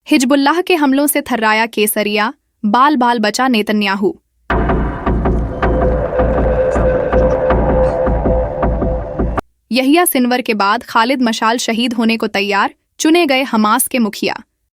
Hezbollah के हमलों से थर्राया केसरिया, बाल बाल बचा नेतन्याहू। यहिया सिनवर के बाद खालिद मशाल शहीद होने को तैयार, चुने गए हमास के मुखिया।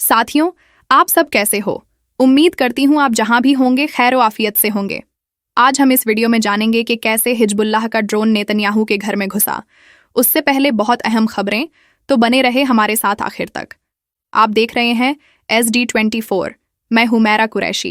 साथियों, आप सब कैसे हो? उम्मीद करती हूँ आप जहां भी होंगे खैर व आफियत से होंगे। आज हम इस वीडियो में जानेंगे कि कैसे हिजबुल्लाह का ड्रोन नेतन्याहू के घर में घुसा। उससे पहले बहुत अहम खबरें, तो बने रहे हमारे साथ आखिर तक। आप देख रहे हैं SD24। मैं हुमैरा कुरैशी।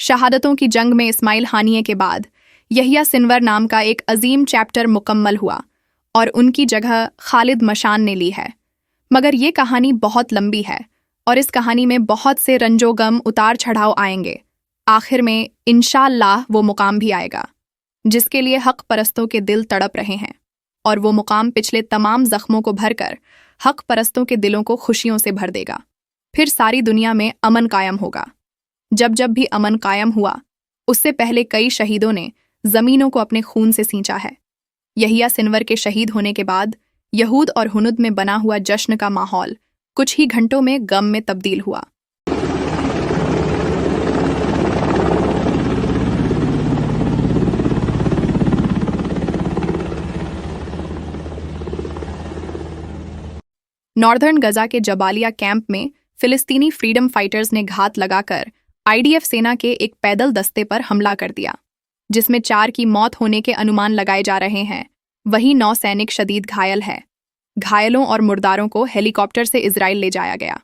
शहादतों की जंग में इस्माइल हानिये के बाद यहिया सिनवर नाम का एक अजीम चैप्टर मुकम्मल हुआ और उनकी जगह खालिद मशान ने ली है। मगर ये कहानी बहुत लंबी है और इस कहानी में बहुत से रंजोगम उतार चढ़ाव आएंगे। आखिर में इंशाअल्लाह वो मुकाम भी आएगा जिसके लिए हक परस्तों के दिल तड़प रहे हैं, और वो मुकाम पिछले तमाम जख्मों को भरकर हक परस्तों के दिलों को खुशियों से भर देगा। फिर सारी दुनिया में अमन कायम होगा। जब जब भी अमन कायम हुआ, उससे पहले कई शहीदों ने जमीनों को अपने खून से सींचा है। यहिया सिनवर के शहीद होने के बाद यहूद और हुनुद में बना हुआ जश्न का माहौल कुछ ही घंटों में गम में तब्दील हुआ। नॉर्दर्न गजा के जबालिया कैंप में फिलिस्तीनी फ्रीडम फाइटर्स ने घात लगाकर IDF सेना के एक पैदल दस्ते पर हमला कर दिया, जिसमें 4 की मौत होने के अनुमान लगाए जा रहे हैं। वहीं 9 सैनिक शदीद घायल है। घायलों और मुर्दारों को हेलीकॉप्टर से इजराइल ले जाया गया।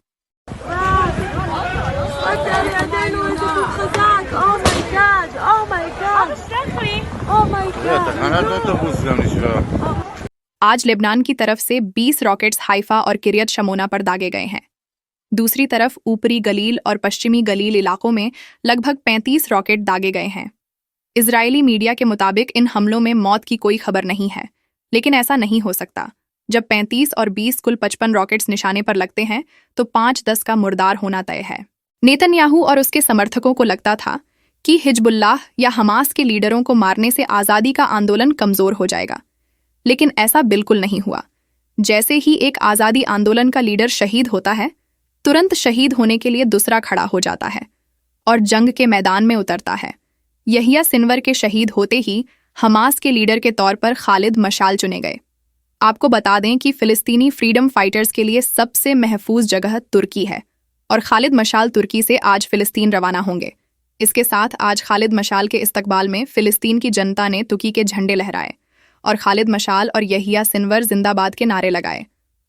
आज लेबनान की तरफ से 20 रॉकेट्स हाइफा और किरियत शमोना पर दागे गए हैं। दूसरी तरफ ऊपरी गलील और पश्चिमी गलील इलाकों में लगभग 35 रॉकेट दागे गए हैं। इजरायली मीडिया के मुताबिक इन हमलों में मौत की कोई खबर नहीं है, लेकिन ऐसा नहीं हो सकता। जब 35 और 20 कुल 55 रॉकेट्स निशाने पर लगते हैं तो 5-10 का मुर्दार होना तय है। नेतन्याहू और उसके समर्थकों को लगता था कि हिजबुल्लाह या हमास के लीडरों को मारने से आज़ादी का आंदोलन कमज़ोर हो जाएगा, लेकिन ऐसा बिल्कुल नहीं हुआ। जैसे ही एक आज़ादी आंदोलन का लीडर शहीद होता है, तुरंत शहीद होने के लिए दूसरा खड़ा हो जाता है और जंग के मैदान में उतरता है। यहिया सिनवर के शहीद होते ही हमास के लीडर के तौर पर खालिद मशाल चुने गए। आपको बता दें कि फिलिस्तीनी फ्रीडम फाइटर्स के लिए सबसे महफूज जगह तुर्की है और खालिद मशाल तुर्की से आज फिलिस्तीन रवाना होंगे। इसके साथ आज खालिद मशाल के इस्तकबाल में फिलिस्तीन की जनता ने तुर्की के झंडे लहराए और खालिद मशाल और यहिया सिनवर जिंदाबाद के नारे लगाए।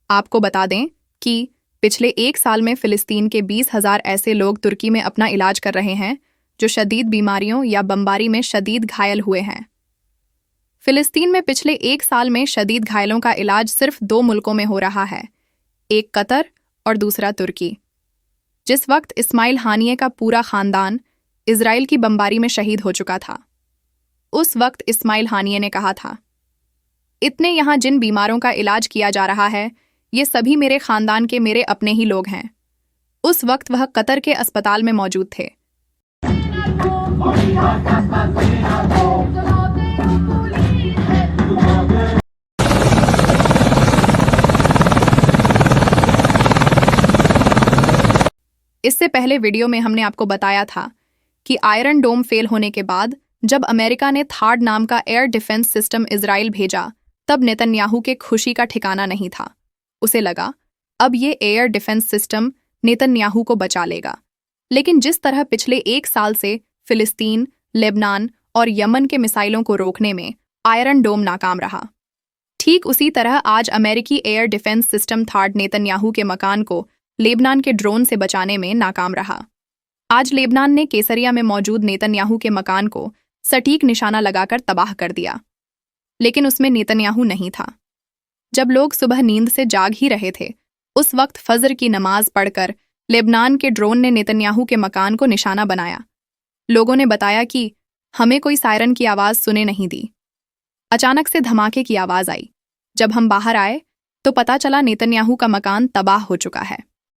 आपको बता दें कि पिछले 1 साल में फिलिस्तीन के 20,000 ऐसे लोग तुर्की में अपना इलाज कर रहे हैं जो शदीद बीमारियों या बमबारी में शदीद घायल हुए हैं। फिलिस्तीन में पिछले 1 साल में शदीद घायलों का इलाज सिर्फ 2 मुल्कों में हो रहा है, एक कतर और दूसरा तुर्की। जिस वक्त इस्माइल हानिये का पूरा खानदान इजराइल की बमबारी में शहीद हो चुका था, उस वक्त इस्माइल हानिये ने कहा था, इतने यहाँ जिन बीमारों का इलाज किया जा रहा है ये सभी मेरे खानदान के मेरे अपने ही लोग हैं। उस वक्त वह कतर के अस्पताल में मौजूद थे। इससे पहले वीडियो में हमने आपको बताया था कि आयरन डोम फेल होने के बाद जब अमेरिका ने थार्ड नाम का एयर डिफेंस सिस्टम इजराइल भेजा, तब नेतन्याहू के खुशी का ठिकाना नहीं था। उसे लगा अब ये एयर डिफेंस सिस्टम नेतन्याहू को बचा लेगा। लेकिन जिस तरह पिछले 1 साल से फिलिस्तीन, लेबनान और यमन के मिसाइलों को रोकने में आयरन डोम नाकाम रहा, ठीक उसी तरह आज अमेरिकी air defence system third Netanyahu के मकान को लेबनान के ड्रोन से बचाने में नाकाम रहा। आज लेबनान ने केसरिया में मौजूद नेतन्याहू के मकान को सटीक निशाना लगाकर तबाह कर दिया, लेकिन उसमें नेतन्याहू नहीं था। जब लोग सुबह नींद से जाग ही रहे थे, उस वक्त फजर की नमाज पढ़कर लेबनान के ड्रोन ने नेतन्याहू के मकान को निशाना बनाया। लोगों ने बताया कि हमें कोई सायरन की आवाज़ सुने नहीं दी। अचानक से धमाके की आवाज़ आई। जब हम बाहर आए तो पता चला नेतन्याहू का मकान तबाह हो चुका है।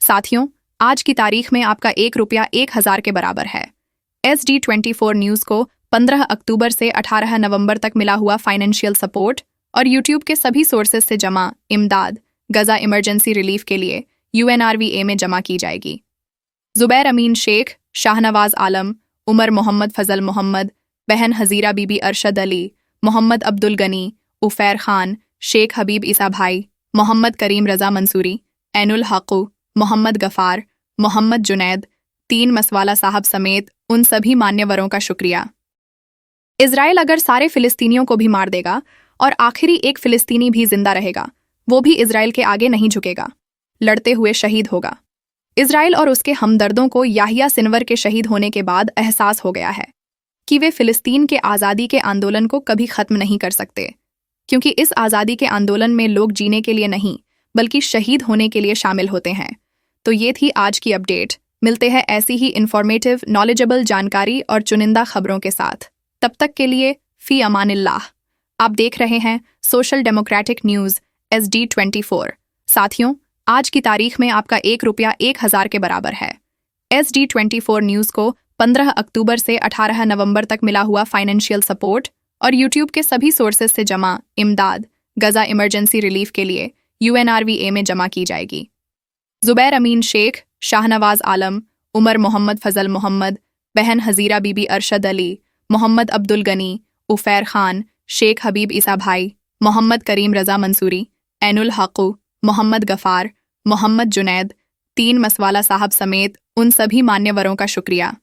साथियों, आज की तारीख में आपका 1 रुपया 1000 के बराबर है। SD24 न्यूज को 15 अक्टूबर से 18 नवंबर तक मिला हुआ फाइनेंशियल सपोर्ट और यूट्यूब के सभी सोर्सेज से जमा इमदाद गजा इमरजेंसी रिलीफ के लिए UNRWA में जमा की जाएगी। जुबैर अमीन शेख, शाहनवाज आलम, उमर मोहम्मद फजल मोहम्मद, बहन हजीरा बीबी अरशद अली, मोहम्मद अब्दुल गनी, उफैर खान, शेख हबीब ईसा भाई, मोहम्मद करीम रजा मंसूरी, ऐनुल हक़ू, मोहम्मद गफ़ार, मोहम्मद जुनैद, 3 मसवाला साहब समेत उन सभी मान्यवरों का शुक्रिया। इजराइल अगर सारे फिलिस्तीनियों को भी मार देगा और आखिरी एक फिलिस्तीनी भी जिंदा रहेगा, वो भी इजराइल के आगे नहीं झुकेगा, लड़ते हुए शहीद होगा। इजराइल और उसके हमदर्दों को याहिया सिनवर के शहीद होने के बाद एहसास हो गया है कि वे फिलिस्तीन के आज़ादी के आंदोलन को कभी ख़त्म नहीं कर सकते, क्योंकि इस आज़ादी के आंदोलन में लोग जीने के लिए नहीं बल्कि शहीद होने के लिए शामिल होते हैं। तो ये थी आज की अपडेट। मिलते हैं ऐसी ही इंफॉर्मेटिव, नॉलेजेबल जानकारी और चुनिंदा खबरों के साथ। तब तक के लिए फ़ी अमानिल्लाह। आप देख रहे हैं सोशल डेमोक्रेटिक न्यूज़ SD24। साथियों, आज की तारीख में आपका 1 रुपया 1000 के बराबर है। SD24 न्यूज़ को 15 अक्टूबर से 18 नवंबर तक मिला हुआ फाइनेंशियल सपोर्ट और यूट्यूब के सभी सोर्सेज से जमा इमदाद गजा इमरजेंसी रिलीफ के लिए UNRWA में जमा की जाएगी। जुबैर अमीन शेख, शाहनवाज आलम, उमर मोहम्मद फजल मोहम्मद, बहन हजीरा बीबी अरशद अली, मोहम्मद अब्दुल गनी, उफैर खान, शेख हबीब ईसा भाई, मोहम्मद करीम रजा मंसूरी, ऐनुल हक़ू, मोहम्मद गफ़ार, मोहम्मद जुनैद, 3 मसवाला साहब समेत उन सभी मान्यवरों का शुक्रिया।